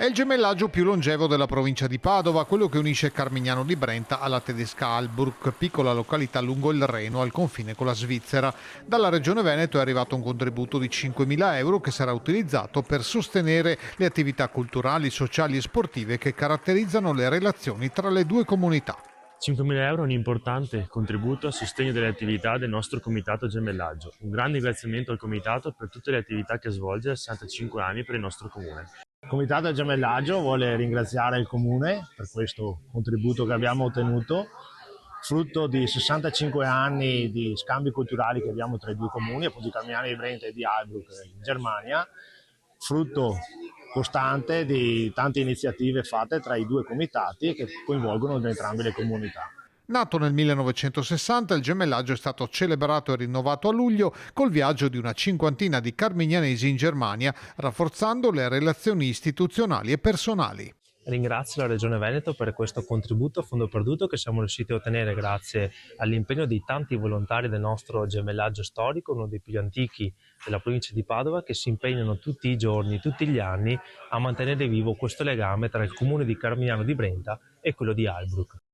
È il gemellaggio più longevo della provincia di Padova, quello che unisce Carmignano di Brenta alla tedesca Alburg, piccola località lungo il Reno al confine con la Svizzera. Dalla Regione Veneto è arrivato un contributo di 5.000 euro che sarà utilizzato per sostenere le attività culturali, sociali e sportive che caratterizzano le relazioni tra le due comunità. 5.000 euro è un importante contributo a sostegno delle attività del nostro Comitato Gemellaggio. Un grande ringraziamento al Comitato per tutte le attività che svolge a 65 anni per il nostro Comune. Il Comitato Gemellaggio vuole ringraziare il Comune per questo contributo che abbiamo ottenuto, frutto di 65 anni di scambi culturali che abbiamo tra i due comuni, appunto di Carmignano di Brenta e di Heilbronn in Germania, frutto costante di tante iniziative fatte tra i due comitati che coinvolgono entrambe le comunità. Nato nel 1960, il gemellaggio è stato celebrato e rinnovato a luglio col viaggio di una cinquantina di carmignanesi in Germania, rafforzando le relazioni istituzionali e personali. Ringrazio la Regione Veneto per questo contributo a fondo perduto che siamo riusciti a ottenere grazie all'impegno di tanti volontari del nostro gemellaggio storico, uno dei più antichi della provincia di Padova, che si impegnano tutti i giorni, tutti gli anni a mantenere vivo questo legame tra il comune di Carmignano di Brenta e quello di Heilbronn.